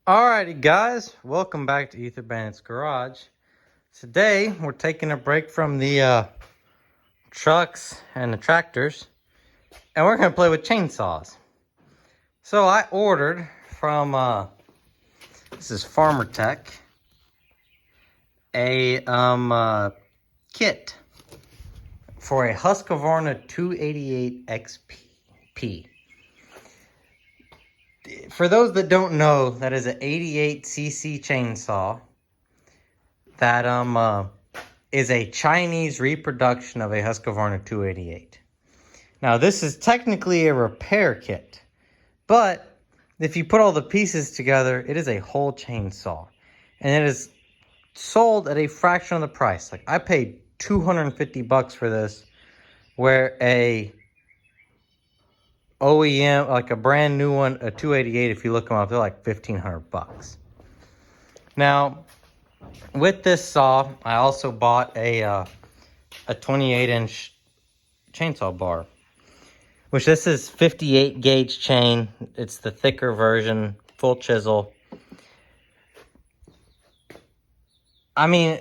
Alrighty guys, welcome back to Ether Bandit's Garage. Today we're taking a break from the trucks and the tractors and we're going to play with chainsaws. So I ordered from, this is Farmer Tech, a kit for a Husqvarna 288 XP. For those that don't know, that is an 88cc chainsaw that is a Chinese reproduction of a Husqvarna 288. Now this is technically a repair kit, but if you put all the pieces together, it is a whole chainsaw, and it is sold at a fraction of the price. Like, I paid $250 for this, where a OEM, like a brand new one, a 288, if you look them up, they're like $1,500. Now, with this saw, I also bought a 28-inch chainsaw bar, which this is 58 gauge chain. It's the thicker version, full chisel. I mean,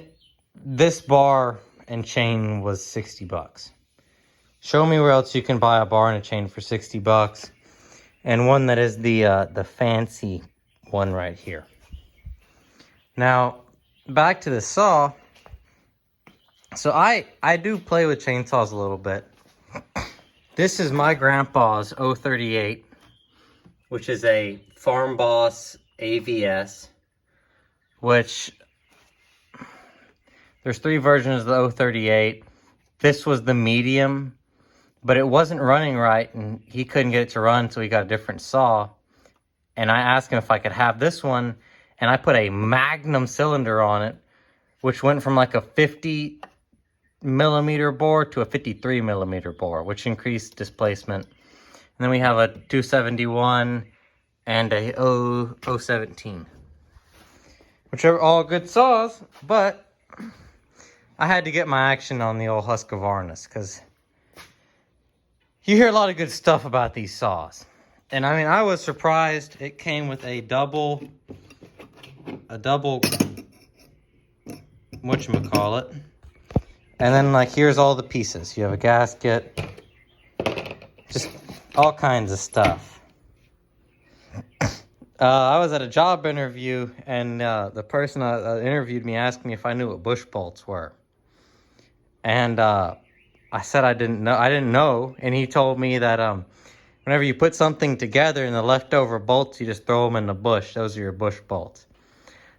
this bar and chain was $60. Show me where else you can buy a bar and a chain for $60, and one that is the fancy one right here. Now, back to the saw. So I do play with chainsaws a little bit. This is my grandpa's 038, which is a Farm Boss AVS, which there's three versions of the 038. This was the medium, but it wasn't running right, and he couldn't get it to run, so he got a different saw. And I asked him if I could have this one, and I put a Magnum cylinder on it, which went from like a 50 millimeter bore to a 53 millimeter bore, which increased displacement. And then we have a 271 and a 017, which are all good saws, but I had to get my action on the old Husqvarnas, because you hear a lot of good stuff about these saws. And I mean, I was surprised it came with a double, whatchamacallit. And then, like, here's all the pieces. You have a gasket, just all kinds of stuff. I was at a job interview, and the person that interviewed me asked me if I knew what bush bolts were. And I said I didn't know. And he told me that whenever you put something together and the leftover bolts, you just throw them in the bush. Those are your bush bolts.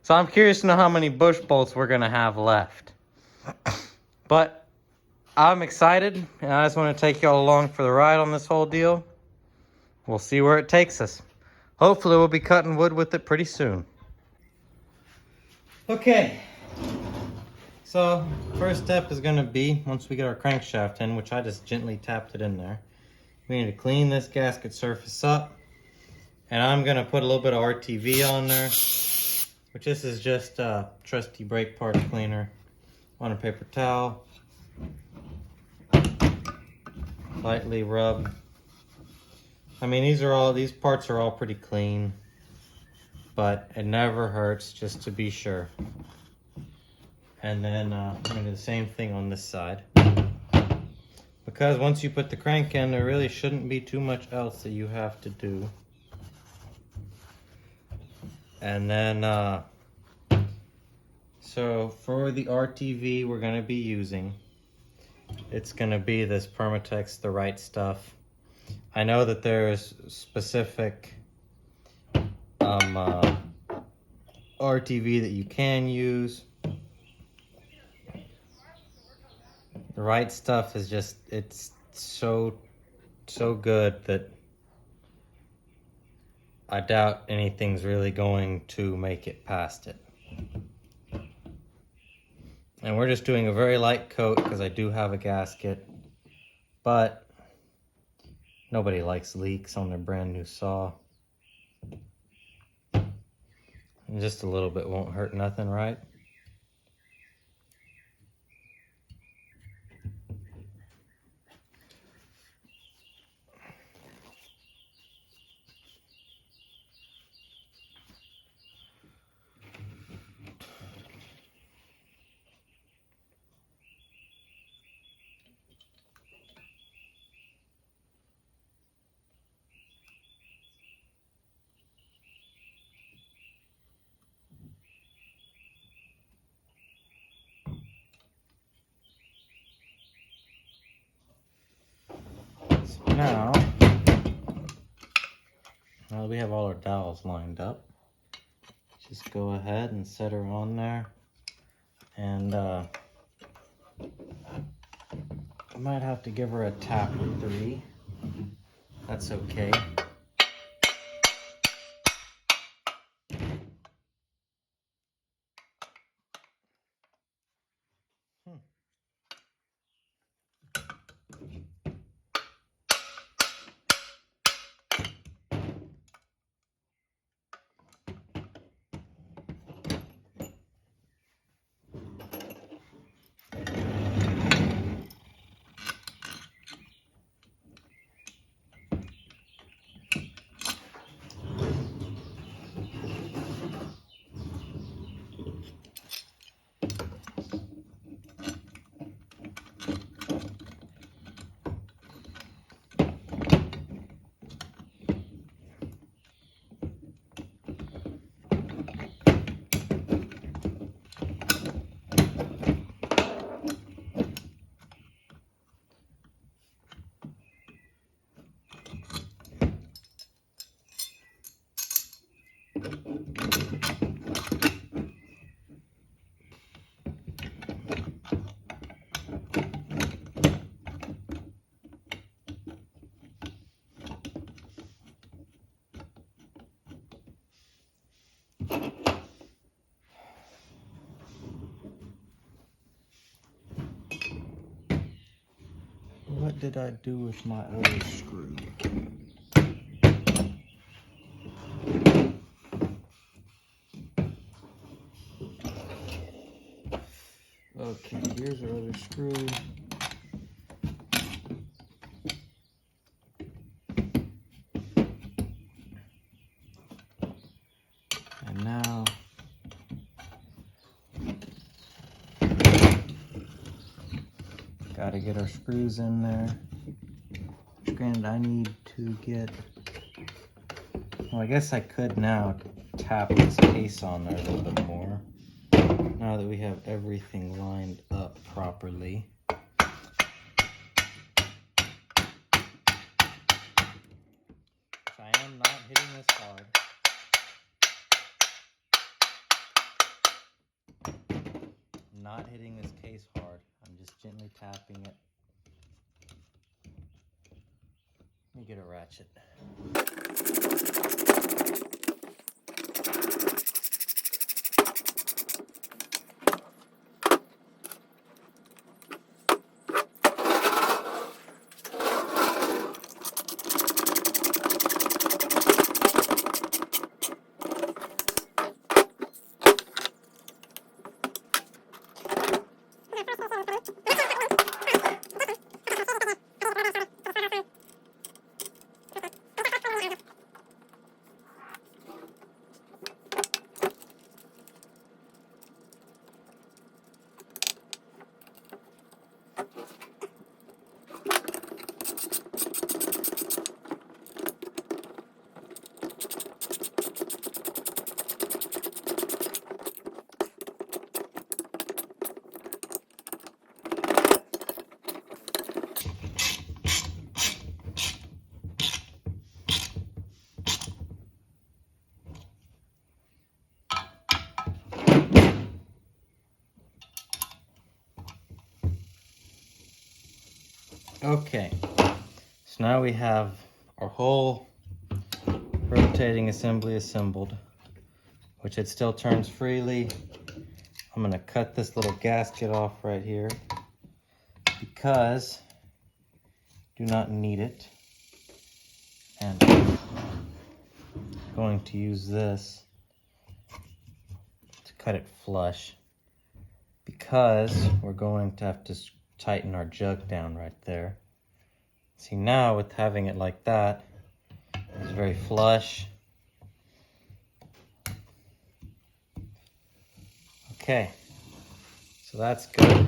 So I'm curious to know how many bush bolts we're going to have left. But I'm excited, and I just want to take y'all along for the ride on this whole deal. We'll see where it takes us. Hopefully we'll be cutting wood with it pretty soon. Okay. So first step is going to be, once we get our crankshaft in, which I just gently tapped it in there, we need to clean this gasket surface up. And I'm going to put a little bit of RTV on there, which this is just a trusty brake parts cleaner, on a paper towel. Lightly rub. I mean, these parts are all pretty clean, but it never hurts just to be sure. And then I'm going to do the same thing on this side, because once you put the crank in, there really shouldn't be too much else that you have to do. And then so for the RTV we're going to be using, it's going to be this Permatex The Right Stuff. I know that there's specific RTV that you can use. The Right Stuff is just, it's so good that I doubt anything's really going to make it past it. And we're just doing a very light coat because I do have a gasket, but nobody likes leaks on their brand new saw. And just a little bit won't hurt nothing, right? now that we have all our dowels lined up, just go ahead and set her on there. And I might have to give her a tap with 3. That's okay. What did I do with my other screw? Okay, here's our other screw. And now gotta get our screws in there. Granted, I need to get, well, I guess I could now tap this case on there a little bit more, now that we have everything lined up properly. I am not hitting this hard. I'm not hitting this case hard. I'm just gently tapping it. Let me get a ratchet. Okay, so now we have our whole rotating assembly assembled, which it still turns freely. I'm going to cut this little gasket off right here because I do not need it. And I'm going to use this to cut it flush because we're going to have to tighten our jug down right there. See, now with having it like that, it's very flush. Okay, so that's good.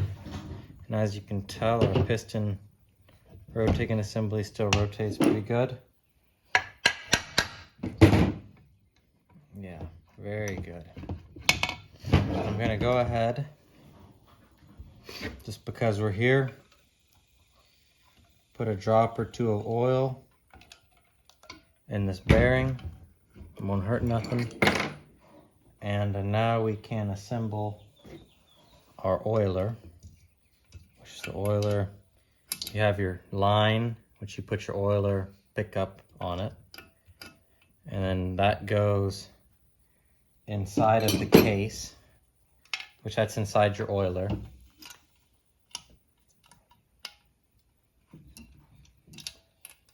And as you can tell, our piston rotating assembly still rotates pretty good. Yeah, very good. I'm gonna go ahead, just because we're here, put a drop or two of oil in this bearing. It won't hurt nothing. And now we can assemble our oiler, which is the oiler. You have your line, which you put your oiler pickup on it. And then that goes inside of the case, which that's inside your oiler.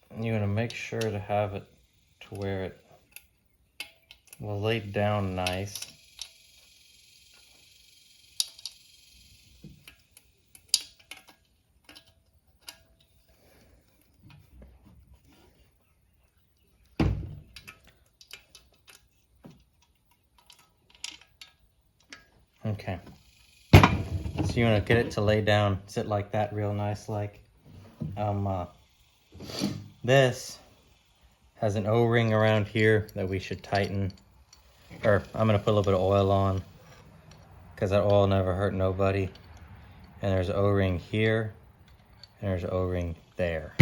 And you're gonna make sure to have it to where it will lay down nice. Okay, so you want to get it to lay down, sit like that real nice like. This has an O-ring around here that we should tighten, or I'm going to put a little bit of oil on because that oil never hurt nobody. And there's an O-ring here and there's an O-ring there,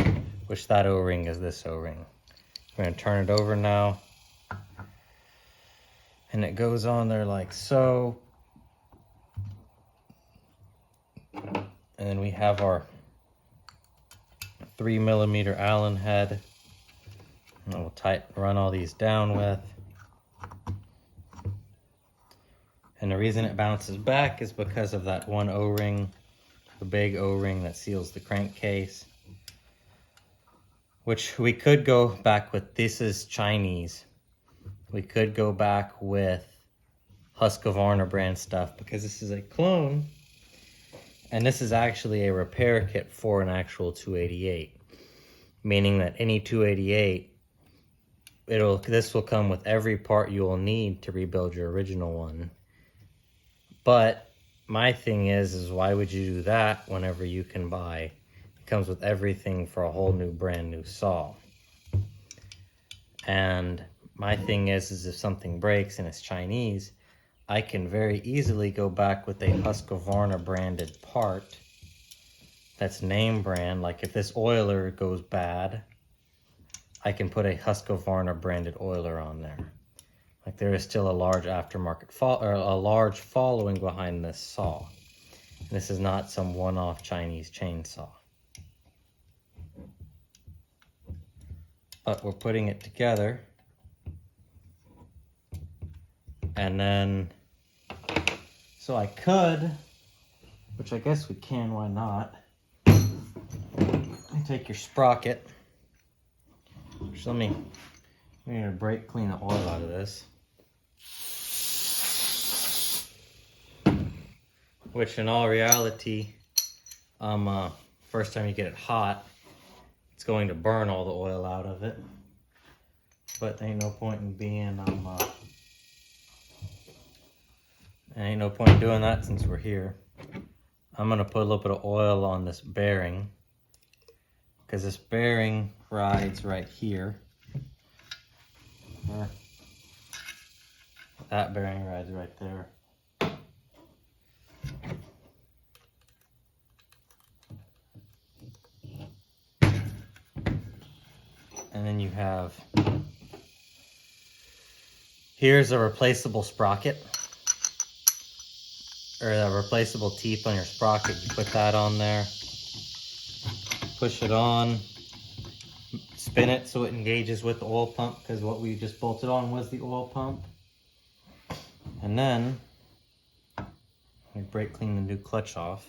which that O-ring is this O-ring. I'm going to turn it over now, and it goes on there like so. And then we have our 3mm Allen head. And we'll run all these down with. And the reason it bounces back is because of that one O-ring, the big O-ring that seals the crankcase. Which we could go back with, this is Chinese. We could go back with Husqvarna brand stuff because this is a clone. And this is actually a repair kit for an actual 288, meaning that any 288, this will come with every part you will need to rebuild your original one. But my thing is why would you do that whenever you can buy? It comes with everything for a whole new brand new saw. And my thing is if something breaks and it's Chinese, I can very easily go back with a Husqvarna branded part that's name brand. Like if this oiler goes bad, I can put a Husqvarna branded oiler on there. Like there is still a large aftermarket or a large following behind this saw. This is not some one-off Chinese chainsaw. But we're putting it together. And then, so I could, which I guess we can, why not? You take your sprocket, which we need to brake clean the oil out of this. Which in all reality, first time you get it hot, it's going to burn all the oil out of it. But there ain't no point in being, ain't no point in doing that since we're here. I'm gonna put a little bit of oil on this bearing because this bearing rides right here. That bearing rides right there. And then you have, here's a replaceable sprocket, or a replaceable teeth on your sprocket. You put that on there, push it on, spin it so it engages with the oil pump, because what we just bolted on was the oil pump. And then we brake clean the new clutch off,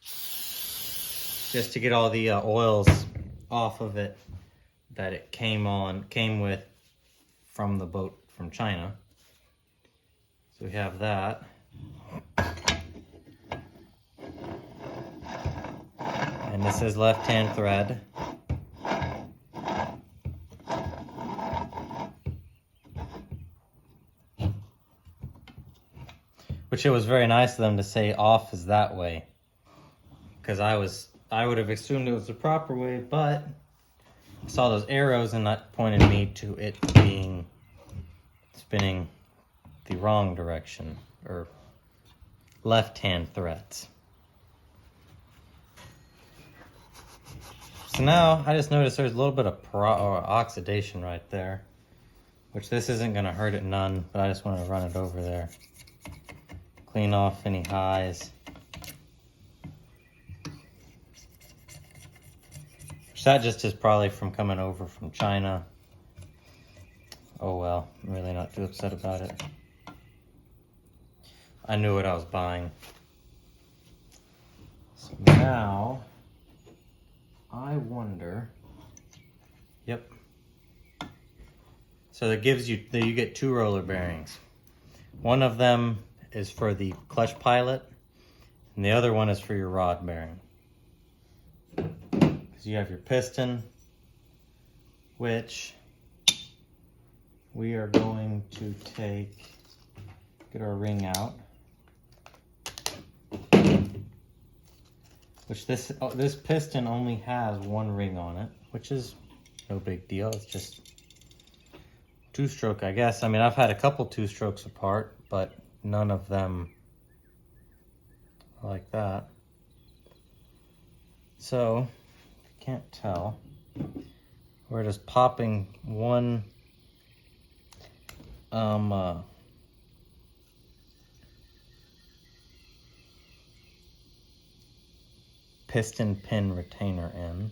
just to get all the oils off of it that it came with from the boat from China. So we have that. And this is left-hand thread. Which it was very nice of them to say off is that way. Because I would have assumed it was the proper way, but I saw those arrows and that pointed me to it being spinning the wrong direction, or left-hand threads. So now I just noticed there's a little bit of oxidation right there, which this isn't going to hurt it none, but I just want to run it over there. Clean off any highs. Which that just is probably from coming over from China. Oh well, I'm really not too upset about it. I knew what I was buying. So now, I wonder, yep. So that gives you, you get 2 roller bearings. One of them is for the clutch pilot, and the other one is for your rod bearing. Because you have your piston, which we are going to get our ring out. Which this piston only has 1 ring on it, which is no big deal. It's just 2-stroke, I guess. I mean, I've had a couple 2-strokes apart, but none of them like that. So, if you can't tell, we're just popping one piston pin retainer in,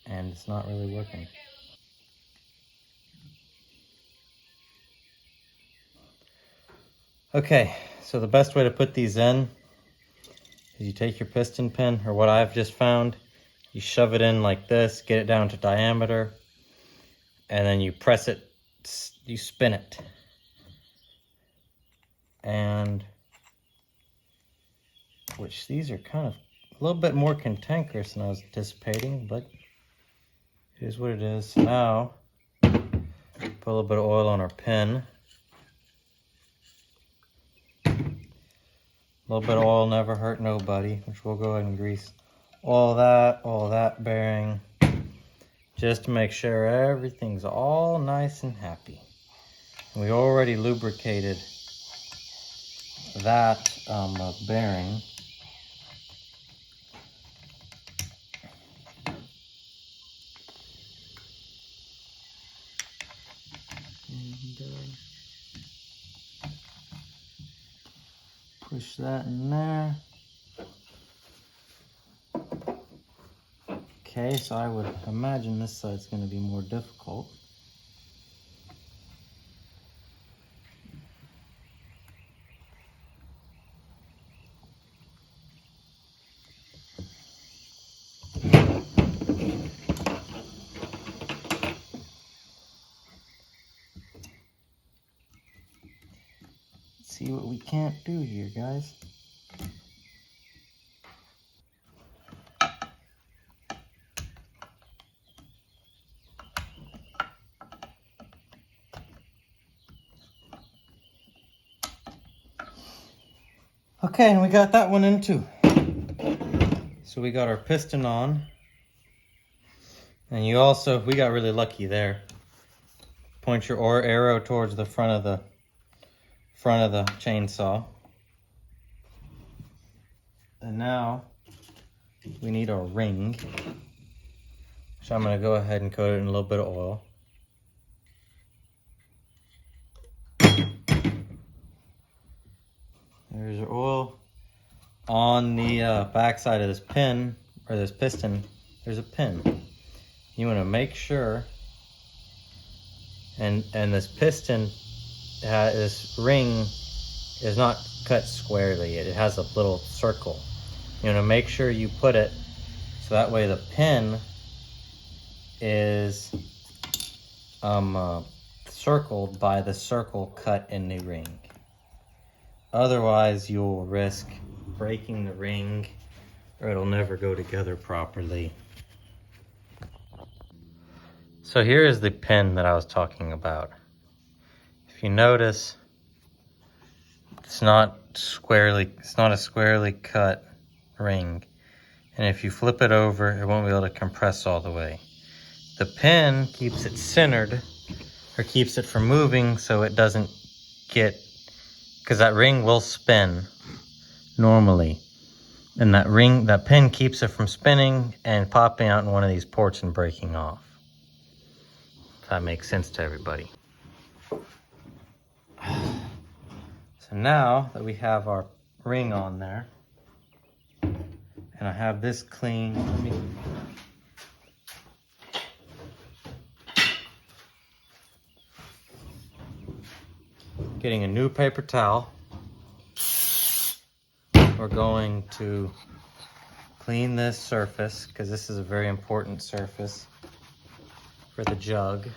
and it's not really working. Okay, so the best way to put these in is you take your piston pin, or what I've just found, you shove it in like this, get it down to diameter, and then you press it, you spin it. And which these are kind of a little bit more cantankerous than I was anticipating, but it is what it is. So now, put a little bit of oil on our pin. A little bit of oil never hurt nobody, which we'll go ahead and grease all that bearing, just to make sure everything's all nice and happy. And we already lubricated that bearing. Push that in there. Okay, so I would imagine this side's going to be more difficult. See what we can't do here, guys. Okay, and we got that one in too. So we got our piston on. And you also, we got really lucky there. Point your arrow towards the front of the chainsaw. And now we need our ring, which I'm going to go ahead and coat it in a little bit of oil. There's our oil. On the back side of this pin, or this piston, there's a pin. You want to make sure, and this piston, this ring is not cut squarely. It has a little circle. You want to make sure you put it so that way the pin is circled by the circle cut in the ring. Otherwise, you'll risk breaking the ring, or it'll never go together properly. So here is the pin that I was talking about. If you notice, it's not a squarely cut ring. And if you flip it over, it won't be able to compress all the way. The pin keeps it centered, or keeps it from moving, so it doesn't get, because that ring will spin normally. And that pin keeps it from spinning and popping out in one of these ports and breaking off. If that makes sense to everybody. So now that we have our ring on there, and I have this clean, getting a new paper towel. We're going to clean this surface because this is a very important surface for the jug.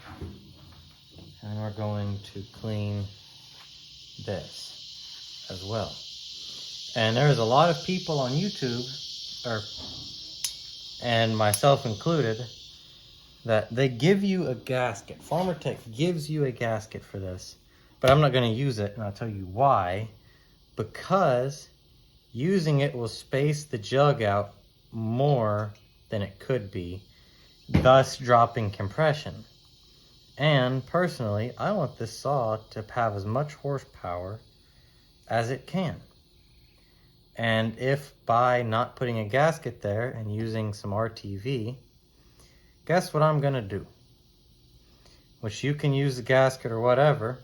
And we're going to clean this as well. And there's a lot of people on YouTube, and myself included, that they give you a gasket. Farmer Tech gives you a gasket for this, but I'm not going to use it, and I'll tell you why. Because using it will space the jug out more than it could be, thus dropping compression. And personally, I want this saw to have as much horsepower as it can. And if by not putting a gasket there and using some RTV, guess what I'm gonna do? Which you can use the gasket or whatever,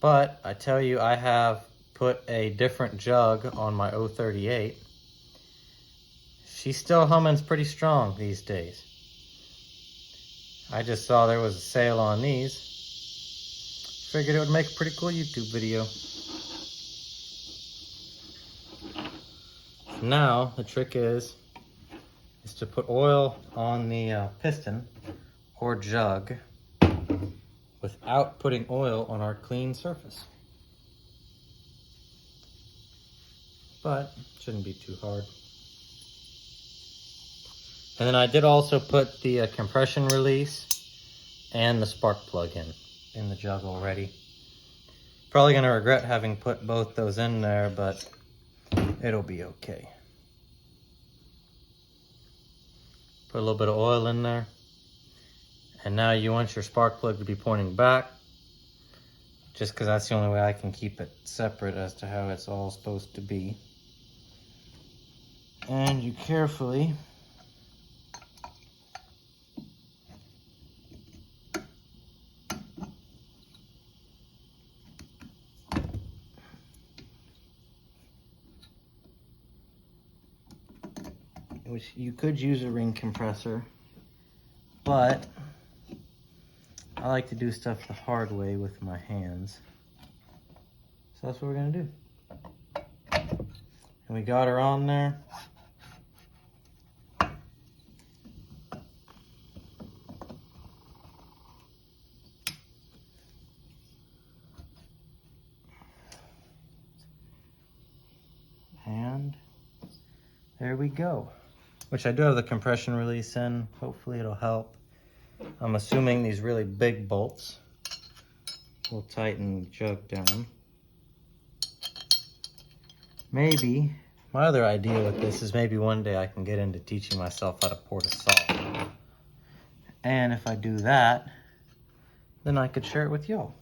but I tell you, I have put a different jug on my 038. She's still humming pretty strong these days. I just saw there was a sale on these. Figured it would make a pretty cool YouTube video. Now, the trick is to put oil on the piston or jug without putting oil on our clean surface. But it shouldn't be too hard. And then I did also put the compression release and the spark plug in the jug already. Probably gonna regret having put both those in there, but it'll be okay. Put a little bit of oil in there. And now you want your spark plug to be pointing back, just because that's the only way I can keep it separate as to how it's all supposed to be. And you carefully which you could use a ring compressor, but I like to do stuff the hard way with my hands. So that's what we're gonna do. And we got her on there. And there we go. Which I do have the compression release in. Hopefully it'll help. I'm assuming these really big bolts will tighten the jug down. Maybe, my other idea with this is maybe one day I can get into teaching myself how to port a saw. And if I do that, then I could share it with y'all.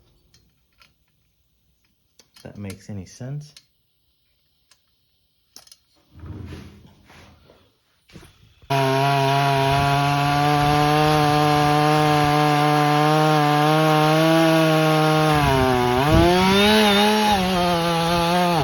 If that makes any sense.